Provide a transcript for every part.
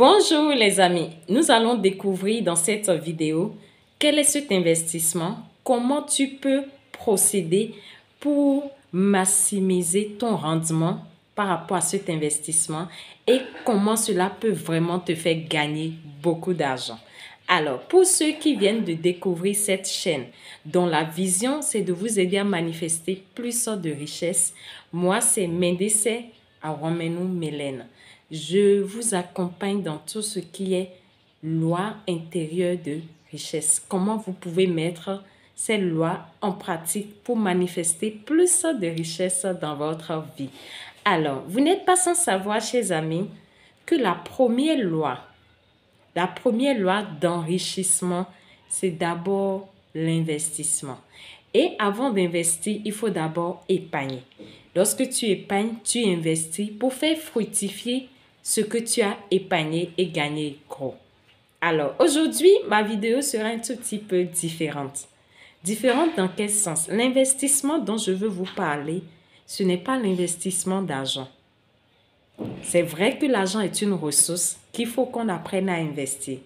Bonjour les amis, nous allons découvrir dans cette vidéo quel est cet investissement, comment tu peux procéder pour maximiser ton rendement par rapport à cet investissement et comment cela peut vraiment te faire gagner beaucoup d'argent. Alors, pour ceux qui viennent de découvrir cette chaîne, dont la vision, c'est de vous aider à manifester plus de richesses, moi, c'est Mendes Aromenou Mélène. Je vous accompagne dans tout ce qui est loi intérieure de richesse. Comment vous pouvez mettre ces lois en pratique pour manifester plus de richesse dans votre vie. Alors, vous n'êtes pas sans savoir, chers amis, que la première loi d'enrichissement, c'est d'abord l'investissement. Et avant d'investir, il faut d'abord épargner. Lorsque tu épargnes, tu investis pour faire fructifier ce que tu as épargné et gagner gros. Alors, aujourd'hui, ma vidéo sera un tout petit peu différente. Différente dans quel sens? L'investissement dont je veux vous parler, ce n'est pas l'investissement d'argent. C'est vrai que l'argent est une ressource qu'il faut qu'on apprenne à investir.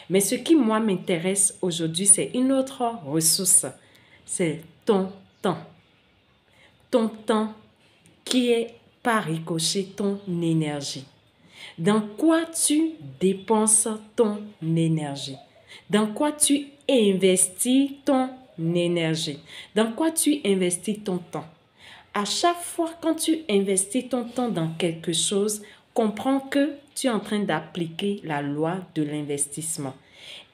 Mais ce qui, moi, m'intéresse aujourd'hui, c'est une autre ressource. C'est ton temps. Ton temps qui est par ricochet ton énergie. Dans quoi tu dépenses ton énergie? Dans quoi tu investis ton énergie? Dans quoi tu investis ton temps? À chaque fois quand tu investis ton temps dans quelque chose, comprends que tu es en train d'appliquer la loi de l'investissement.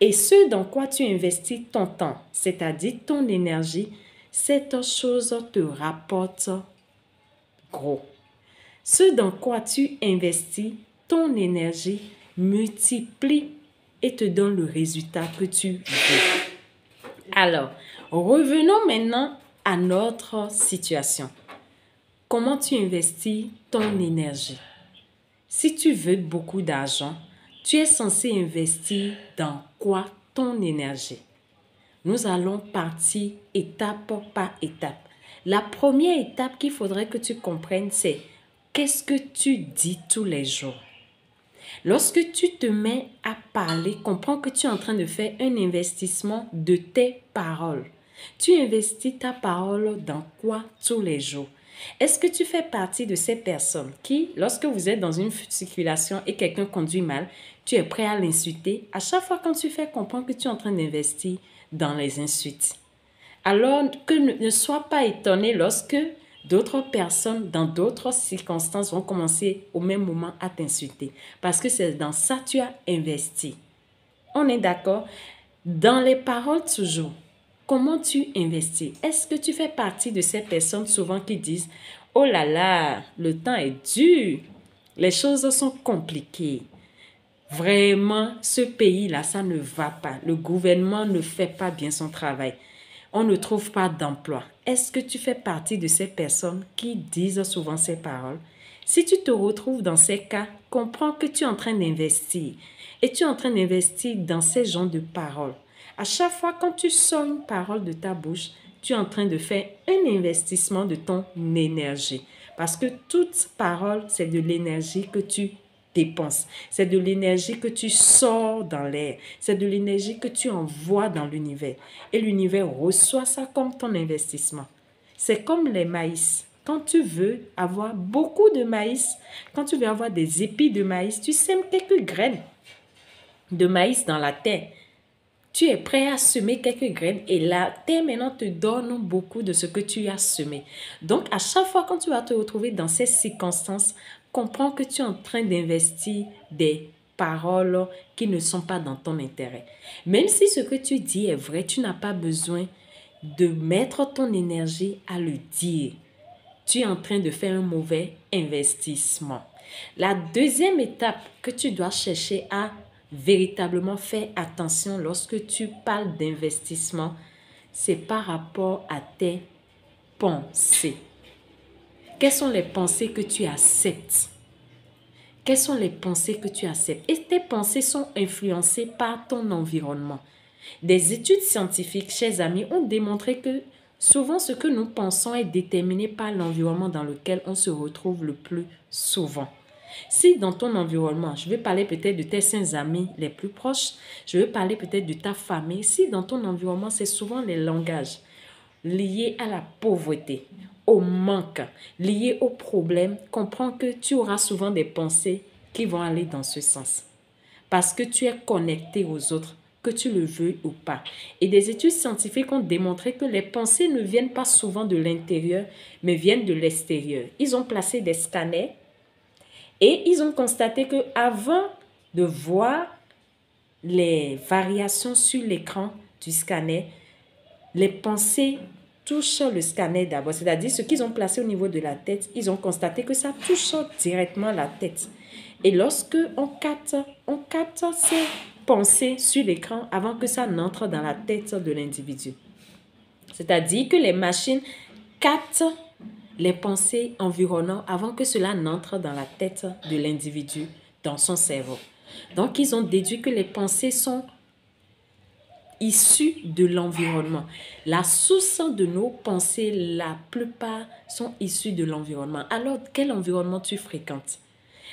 Et ce dans quoi tu investis ton temps, c'est-à-dire ton énergie, cette chose te rapporte gros. Ce dans quoi tu investis ton énergie multiplie et te donne le résultat que tu veux. Alors, revenons maintenant à notre situation. Comment tu investis ton énergie? Si tu veux beaucoup d'argent, tu es censé investir dans quoi ton énergie? Nous allons partir étape par étape. La première étape qu'il faudrait que tu comprennes, c'est qu'est-ce que tu dis tous les jours? Lorsque tu te mets à parler, comprends que tu es en train de faire un investissement de tes paroles. Tu investis ta parole dans quoi tous les jours? Est-ce que tu fais partie de ces personnes qui, lorsque vous êtes dans une circulation et quelqu'un conduit mal, tu es prêt à l'insulter? À chaque fois quand tu fais comprendre que tu es en train d'investir dans les insultes. Alors que ne sois pas étonné lorsque d'autres personnes, dans d'autres circonstances, vont commencer au même moment à t'insulter. Parce que c'est dans ça que tu as investi. On est d'accord? Dans les paroles toujours. Comment tu investis? Est-ce que tu fais partie de ces personnes souvent qui disent « Oh là là, le temps est dur, les choses sont compliquées. Vraiment, ce pays-là, ça ne va pas. Le gouvernement ne fait pas bien son travail. On ne trouve pas d'emploi. » Est-ce que tu fais partie de ces personnes qui disent souvent ces paroles? Si tu te retrouves dans ces cas, comprends que tu es en train d'investir. Et tu es en train d'investir dans ces genres de paroles. À chaque fois quand tu sors une parole de ta bouche, tu es en train de faire un investissement de ton énergie. Parce que toute parole, c'est de l'énergie que tu dépenses. C'est de l'énergie que tu sors dans l'air. C'est de l'énergie que tu envoies dans l'univers. Et l'univers reçoit ça comme ton investissement. C'est comme les maïs. Quand tu veux avoir beaucoup de maïs, quand tu veux avoir des épis de maïs, tu sèmes quelques graines de maïs dans la terre. Tu es prêt à semer quelques graines et la terre maintenant te donne beaucoup de ce que tu as semé. Donc, à chaque fois quand tu vas te retrouver dans ces circonstances, comprends que tu es en train d'investir des paroles qui ne sont pas dans ton intérêt. Même si ce que tu dis est vrai, tu n'as pas besoin de mettre ton énergie à le dire. Tu es en train de faire un mauvais investissement. La deuxième étape que tu dois chercher à véritablement faire attention lorsque tu parles d'investissement, c'est par rapport à tes pensées. Quelles sont les pensées que tu acceptes? Quelles sont les pensées que tu acceptes? Et tes pensées sont influencées par ton environnement. Des études scientifiques, chers amis, ont démontré que souvent ce que nous pensons est déterminé par l'environnement dans lequel on se retrouve le plus souvent. Si dans ton environnement, je vais parler peut-être de tes 5 amis les plus proches, je vais parler peut-être de ta famille. Si dans ton environnement, c'est souvent les langages liés à la pauvreté, au manque, liés aux problèmes, comprends que tu auras souvent des pensées qui vont aller dans ce sens. Parce que tu es connecté aux autres, que tu le veuilles ou pas. Et des études scientifiques ont démontré que les pensées ne viennent pas souvent de l'intérieur, mais viennent de l'extérieur. Ils ont placé des scanners et ils ont constaté que avant de voir les variations sur l'écran du scanner, les pensées touchent le scanner d'abord. C'est-à-dire ce qu'ils ont placé au niveau de la tête, ils ont constaté que ça touche directement la tête. Et lorsque on capte ces pensées sur l'écran avant que ça n'entre dans la tête de l'individu. C'est-à-dire que les machines captent les pensées environnantes avant que cela n'entre dans la tête de l'individu, dans son cerveau. Donc, ils ont déduit que les pensées sont issues de l'environnement. La source de nos pensées, la plupart sont issues de l'environnement. Alors, quel environnement tu fréquentes?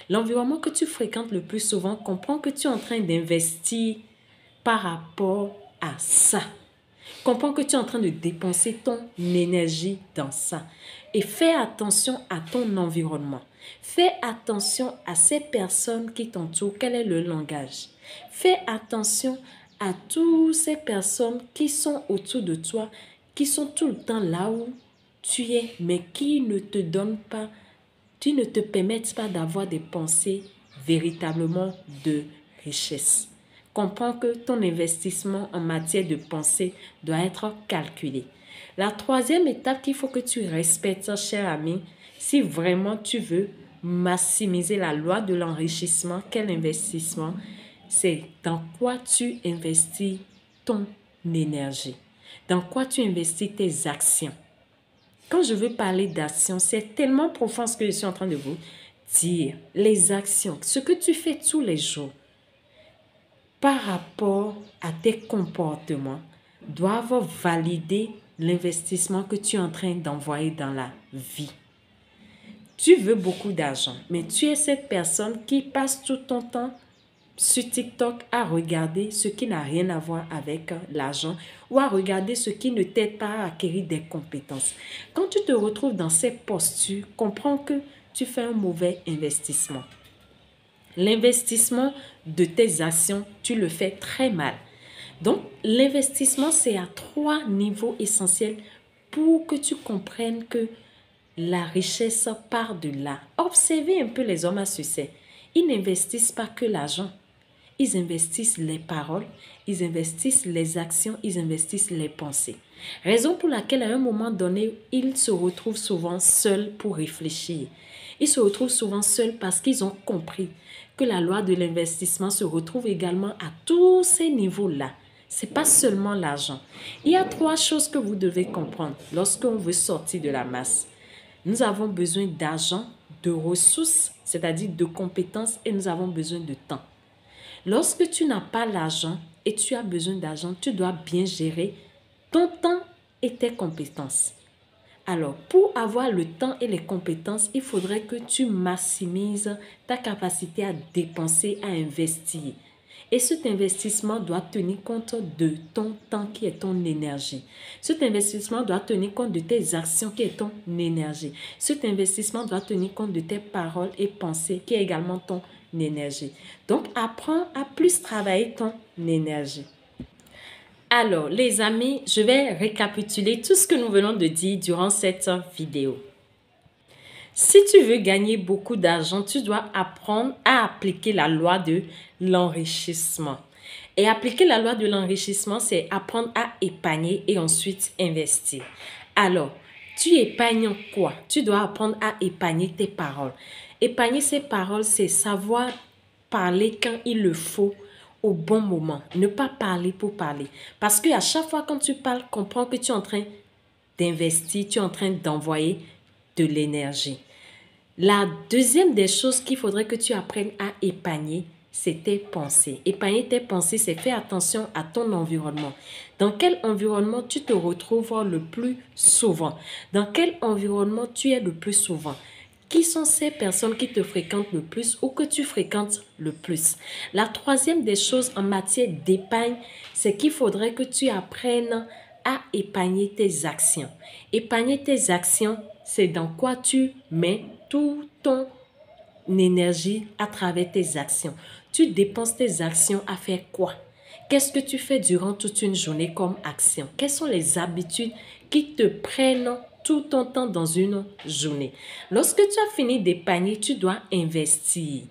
L'environnement que tu fréquentes le plus souvent comprend que tu es en train d'investir par rapport à ça. Comprends que tu es en train de dépenser ton énergie dans ça. Et fais attention à ton environnement. Fais attention à ces personnes qui t'entourent. Quel est le langage? Fais attention à toutes ces personnes qui sont autour de toi, qui sont tout le temps là où tu es, mais qui ne te donnent pas, qui ne te permettent pas d'avoir des pensées véritablement de richesse. Comprends que ton investissement en matière de pensée doit être calculé. La troisième étape qu'il faut que tu respectes, cher ami, si vraiment tu veux maximiser la loi de l'enrichissement, quel investissement? C'est dans quoi tu investis ton énergie, dans quoi tu investis tes actions. Quand je veux parler d'actions, c'est tellement profond ce que je suis en train de vous dire. Les actions, ce que tu fais tous les jours, par rapport à tes comportements, doivent valider l'investissement que tu es en train d'envoyer dans la vie. Tu veux beaucoup d'argent, mais tu es cette personne qui passe tout ton temps sur TikTok à regarder ce qui n'a rien à voir avec l'argent ou à regarder ce qui ne t'aide pas à acquérir des compétences. Quand tu te retrouves dans ces postures, comprends que tu fais un mauvais investissement. L'investissement de tes actions, tu le fais très mal. Donc, l'investissement, c'est à 3 niveaux essentiels pour que tu comprennes que la richesse part de là. Observez un peu les hommes à succès. Ils n'investissent pas que l'argent. Ils investissent les paroles, ils investissent les actions, ils investissent les pensées. Raison pour laquelle à un moment donné, ils se retrouvent souvent seuls pour réfléchir. Ils se retrouvent souvent seuls parce qu'ils ont compris que la loi de l'investissement se retrouve également à tous ces niveaux-là. Ce n'est pas seulement l'argent. Il y a 3 choses que vous devez comprendre lorsqu'on veut sortir de la masse. Nous avons besoin d'argent, de ressources, c'est-à-dire de compétences, et nous avons besoin de temps. Lorsque tu n'as pas l'argent et tu as besoin d'argent, tu dois bien gérer ton temps et tes compétences. Alors, pour avoir le temps et les compétences, il faudrait que tu maximises ta capacité à dépenser, à investir. Et cet investissement doit tenir compte de ton temps qui est ton énergie. Cet investissement doit tenir compte de tes actions qui est ton énergie. Cet investissement doit tenir compte de tes paroles et pensées qui est également ton énergie. Donc, apprends à plus travailler ton énergie. Alors, les amis, je vais récapituler tout ce que nous venons de dire durant cette vidéo. Si tu veux gagner beaucoup d'argent, tu dois apprendre à appliquer la loi de l'enrichissement. Et appliquer la loi de l'enrichissement, c'est apprendre à épargner et ensuite investir. Alors, tu épargnes quoi? Tu dois apprendre à épargner tes paroles. Épargner ses paroles, c'est savoir parler quand il le faut, au bon moment. Ne pas parler pour parler. Parce qu'à chaque fois quand tu parles, comprends que tu es en train d'investir, tu es en train d'envoyer de l'énergie. La deuxième des choses qu'il faudrait que tu apprennes à épargner, c'est tes pensées. Épargner tes pensées, c'est faire attention à ton environnement. Dans quel environnement tu te retrouves le plus souvent? Dans quel environnement tu es le plus souvent? Qui sont ces personnes qui te fréquentent le plus ou que tu fréquentes le plus? La troisième des choses en matière d'épargne, c'est qu'il faudrait que tu apprennes à épargner tes actions. Épargner tes actions, c'est dans quoi tu mets tout ton énergie à travers tes actions. Tu dépenses tes actions à faire quoi? Qu'est-ce que tu fais durant toute une journée comme action? Quelles sont les habitudes qui te prennent tout ton temps dans une journée? Lorsque tu as fini d'épargner, tu dois investir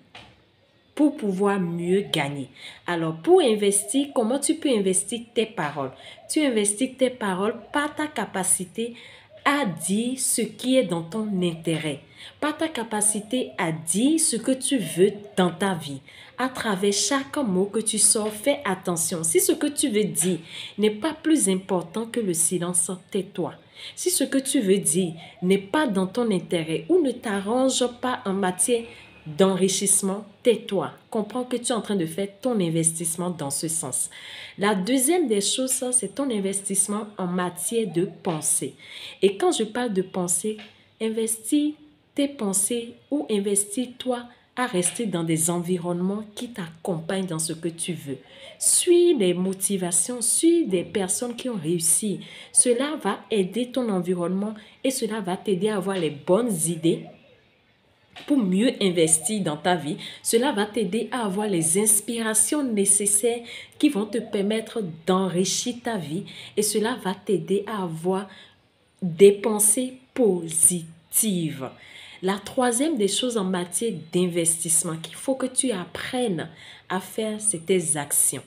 pour pouvoir mieux gagner. Alors, pour investir, comment tu peux investir tes paroles? Tu investis tes paroles par ta capacité à dire ce qui est dans ton intérêt, par ta capacité à dire ce que tu veux dans ta vie. À travers chaque mot que tu sors, fais attention. Si ce que tu veux dire n'est pas plus important que le silence, tais-toi. Si ce que tu veux dire n'est pas dans ton intérêt ou ne t'arrange pas en matière d'enrichissement, tais-toi. Comprends que tu es en train de faire ton investissement dans ce sens. La deuxième des choses, c'est ton investissement en matière de pensée. Et quand je parle de pensée, investis tes pensées ou investis-toi à rester dans des environnements qui t'accompagnent dans ce que tu veux. Suis les motivations, suis des personnes qui ont réussi. Cela va aider ton environnement et cela va t'aider à avoir les bonnes idées pour mieux investir dans ta vie. Cela va t'aider à avoir les inspirations nécessaires qui vont te permettre d'enrichir ta vie et cela va t'aider à avoir des pensées positives. La troisième des choses en matière d'investissement qu'il faut que tu apprennes à faire, c'est tes actions.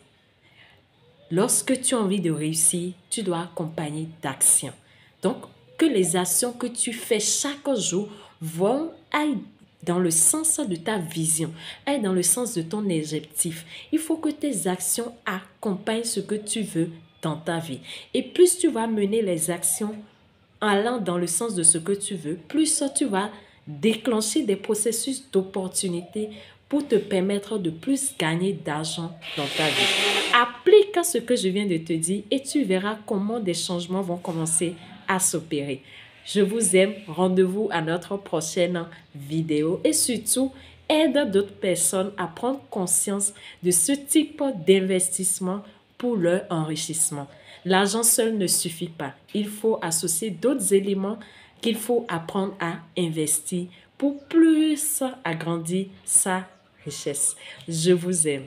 Lorsque tu as envie de réussir, tu dois accompagner d'actions. Donc, que les actions que tu fais chaque jour vont aller dans le sens de ta vision, aillent dans le sens de ton objectif. Il faut que tes actions accompagnent ce que tu veux dans ta vie. Et plus tu vas mener les actions allant dans le sens de ce que tu veux, plus tu vas déclencher des processus d'opportunité pour te permettre de plus gagner d'argent dans ta vie. Applique ce que je viens de te dire et tu verras comment des changements vont commencer à s'opérer. Je vous aime. Rendez-vous à notre prochaine vidéo et surtout, aide d'autres personnes à prendre conscience de ce type d'investissement pour leur enrichissement. L'argent seul ne suffit pas. Il faut associer d'autres éléments qu'il faut apprendre à investir pour plus agrandir sa richesse. Je vous aime.